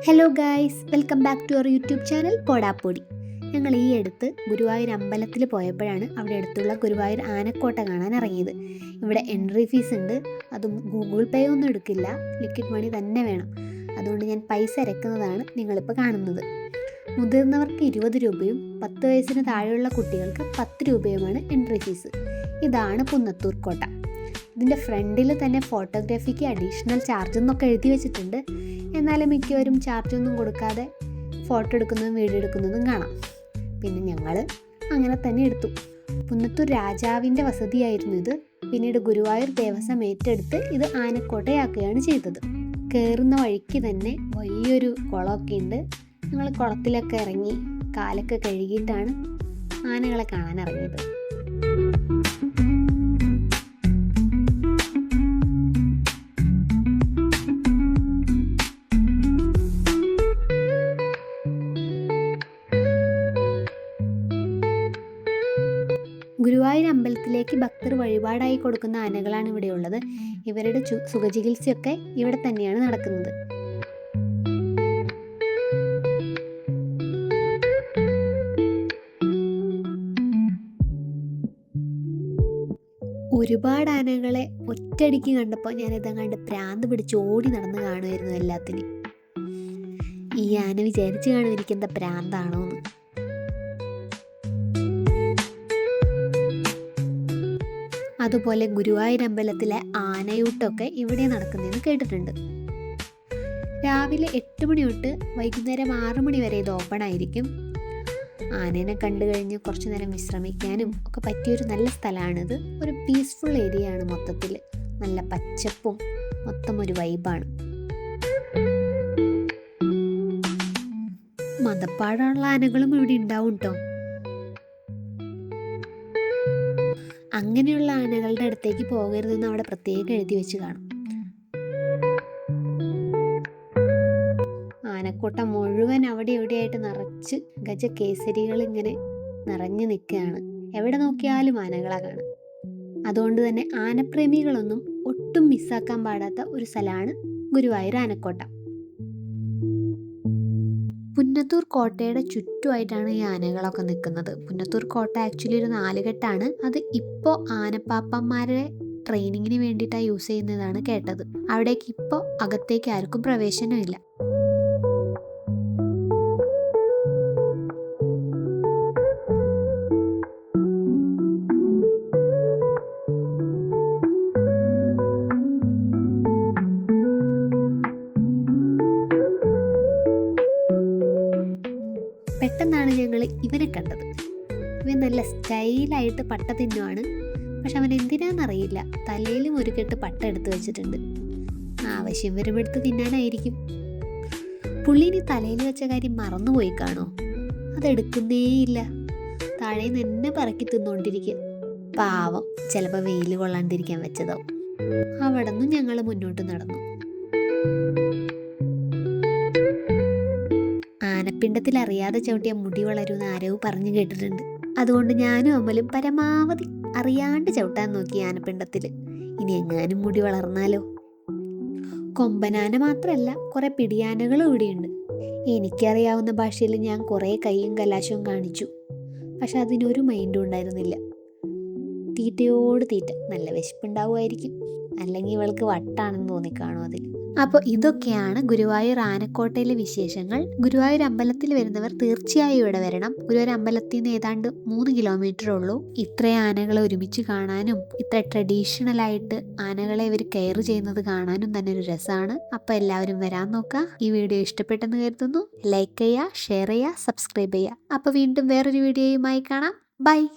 Hello guys, welcome back to our YouTube channel Podappodi. ഞങ്ങൾ ഈ അടുത്ത് ഗുരുവായൂർ അമ്പലത്തിൽ പോയപ്പോഴാണ് അവിടെ അടുത്തുള്ള ഗുരുവായൂർ ആനക്കോട്ട കാണാൻ ഇറങ്ങിയത്. ഇവിടെ എൻട്രി ഫീസ് ഉണ്ട്. അതും ഗൂഗിൾ പേ ഒന്നും എടുക്കില്ല, ലിക്വിഡ് മണി തന്നെ വേണം. അതുകൊണ്ട് ഞാൻ പൈസ ഇറക്കുന്നതാണ് നിങ്ങളിപ്പോൾ കാണുന്നത്. മുതിർന്നവർക്ക് 20 രൂപയും 10 വയസ്സിന് താഴെയുള്ള കുട്ടികൾക്ക് 10 രൂപയുമാണ് എൻട്രി ഫീസ്. ഇതാണ് പുന്നത്തൂർ കോട്ട. ഇതിൻ്റെ ഫ്രണ്ടിൽ തന്നെ ഫോട്ടോഗ്രാഫിക്ക് അഡീഷണൽ ചാർജ് എന്നൊക്കെ എഴുതി വെച്ചിട്ടുണ്ട്. എന്നാലും മിക്കവരും ചാർജൊന്നും കൊടുക്കാതെ ഫോട്ടോ എടുക്കുന്നതും വീഡിയോ എടുക്കുന്നതും കാണാം. പിന്നെ ഞങ്ങൾ അങ്ങനെ തന്നെ എടുത്തു. പുന്നത്തൂർ രാജാവിൻ്റെ വസതിയായിരുന്നു ഇത്. പിന്നീട് ഗുരുവായൂർ ദേവസ്വം ഏറ്റെടുത്ത് ഇത് ആനക്കോട്ടയാക്കുകയാണ് ചെയ്തത്. കയറുന്ന വഴിക്ക് തന്നെ വലിയൊരു കുളമൊക്കെ ഉണ്ട്. ഞങ്ങൾ കുളത്തിലൊക്കെ ഇറങ്ങി കാലൊക്കെ കഴുകിയിട്ടാണ് ആനകളെ കാണാൻ ഇറങ്ങിയത്. ഗുരുവായൂർ അമ്പലത്തിലേക്ക് ഭക്തർ വഴിപാടായി കൊടുക്കുന്ന ആനകളാണ് ഇവിടെയുള്ളത്. ഇവരുടെ സുഖചികിത്സയൊക്കെ ഇവിടെ തന്നെയാണ് നടക്കുന്നത്. ഒരുപാട് ആനകളെ ഒറ്റയടിക്ക് കണ്ടപ്പോൾ ഞാനിതങ്ങാണ്ട് പ്രാന്ത് പിടിച്ച് ഓടി നടന്ന് കാണുമായിരുന്നു എല്ലാത്തിനും. ഈ ആന വിചാരിച്ച് കാണും എനിക്കെന്താ പ്രാന്താണോ എന്ന്. അതുപോലെ ഗുരുവായൂർ അമ്പലത്തിലെ ആനയൂട്ടമൊക്കെ ഇവിടെ നടക്കുന്നതെന്ന് കേട്ടിട്ടുണ്ട്. രാവിലെ 8 മണി തൊട്ട് വൈകുന്നേരം 6 മണി വരെ ഇത് ഓപ്പൺ ആയിരിക്കും. ആനേനെ കണ്ടു കഴിഞ്ഞ് കുറച്ച് നേരം വിശ്രമിക്കാനും ഒക്കെ പറ്റിയൊരു നല്ല സ്ഥലമാണിത്. ഒരു പീസ്ഫുൾ ഏരിയ ആണ് മൊത്തത്തിൽ. നല്ല പച്ചപ്പും മൊത്തം ഒരു വൈബാണ്. മതപ്പാടുള്ള ആനകളും ഇവിടെ ഉണ്ടാവും കേട്ടോ. അങ്ങനെയുള്ള ആനകളുടെ അടുത്തേക്ക് പോകരുതെന്ന് അവിടെ പ്രത്യേകം എഴുതി വെച്ച് കാണും. ആനക്കോട്ട മുഴുവൻ അവിടെ എവിടെയായിട്ട് നിറച്ച് ഗജകേസരികൾ ഇങ്ങനെ നിറഞ്ഞു നിൽക്കുകയാണ്. എവിടെ നോക്കിയാലും ആനകളെ കാണാം. അതുകൊണ്ട് തന്നെ ആനപ്രേമികളൊന്നും ഒട്ടും മിസ്സാക്കാൻ പാടാത്ത ഒരു സ്ഥലമാണ് ഗുരുവായൂർ ആനക്കോട്ട. പുന്നത്തൂർ കോട്ടയുടെ ചുറ്റുമായിട്ടാണ് ഈ ആനകളൊക്കെ നിൽക്കുന്നത്. പുന്നത്തൂർ കോട്ട ആക്ച്വലി ഒരു 4 കെട്ടാണ്. അത് ഇപ്പോൾ ആനപ്പാപ്പന്മാരെ ട്രെയിനിങ്ങിന് വേണ്ടിയിട്ടാണ് യൂസ് ചെയ്യുന്നതാണ് കേട്ടത്. അവിടേക്ക് ഇപ്പോൾ അകത്തേക്ക് ആർക്കും പ്രവേശനമില്ല. പെട്ടെന്നാണ് ഞങ്ങൾ ഇവനെ കണ്ടത്. ഇവൻ നല്ല സ്റ്റൈലായിട്ട് പട്ട തിന്നുവാണ്. പക്ഷെ അവൻ എന്തിനാണെന്നറിയില്ല, തലയിലും ഒരു കെട്ട് പട്ട എടുത്ത് വെച്ചിട്ടുണ്ട്. ആവശ്യം വരുമെടുത്ത് തിന്നാനായിരിക്കും. പുള്ളിനി തലയിൽ വെച്ച കാര്യം മറന്നുപോയി കാണോ? അതെടുക്കുന്നേയില്ല. താഴെ നിന്ന് എന്നെ പറക്കി തിന്നുകൊണ്ടിരിക്കുക. പാവം, ചിലപ്പോൾ വെയിൽ കൊള്ളാണ്ടിരിക്കാൻ വെച്ചതാവും. അവിടെ നിന്നും ഞങ്ങൾ മുന്നോട്ട് നടന്നു. ആനപ്പിണ്ടത്തിൽ അറിയാതെ ചവിട്ടിയ മുടി വളരുമെന്ന് ആരോ പറഞ്ഞു കേട്ടിട്ടുണ്ട്. അതുകൊണ്ട് ഞാനും അമ്മലും പരമാവധി അറിയാണ്ട് ചവിട്ടാൻ നോക്കി ആനപ്പിണ്ടത്തിൽ. ഇനി എങ്ങാനും മുടി വളർന്നാലോ. കൊമ്പനാന മാത്രമല്ല, കുറെ പിടിയാനകളും ഇവിടെയുണ്ട്. എനിക്കറിയാവുന്ന ഭാഷയിൽ ഞാൻ കുറേ കൈയും കലാശവും കാണിച്ചു. പക്ഷെ അതിനൊരു മൈൻഡും ഉണ്ടായിരുന്നില്ല. തീറ്റയോട് തീറ്റ. നല്ല വിശപ്പുണ്ടാവുമായിരിക്കും, അല്ലെങ്കിൽ ഇവൾക്ക് വട്ടാണെന്ന് തോന്നിക്കാണും അതിൽ. അപ്പോൾ ഇതൊക്കെയാണ് ഗുരുവായൂർ ആനക്കോട്ടയിലെ വിശേഷങ്ങൾ. ഗുരുവായൂർ അമ്പലത്തിൽ വരുന്നവർ തീർച്ചയായും ഇവിടെ വരണം. ഗുരുവായൂർ അമ്പലത്തിൽ നിന്ന് ഏതാണ്ട് 3 കിലോമീറ്റർ ഉള്ളൂ. ഇത്രയും ആനകളെ ഒരുമിച്ച് കാണാനും ഇത്ര ട്രഡീഷണലായിട്ട് ആനകളെ ഇവർ കെയർ ചെയ്യുന്നത് കാണാനും തന്നെ ഒരു രസമാണ്. അപ്പോൾ എല്ലാവരും വരാൻ നോക്കുക. ഈ വീഡിയോ ഇഷ്ടപ്പെട്ടെന്ന് കരുതുന്നു. ലൈക്ക് ചെയ്യുക, ഷെയർ ചെയ്യുക, സബ്സ്ക്രൈബ് ചെയ്യുക. അപ്പോൾ വീണ്ടും വേറൊരു വീഡിയോയുമായി കാണാം. ബൈ.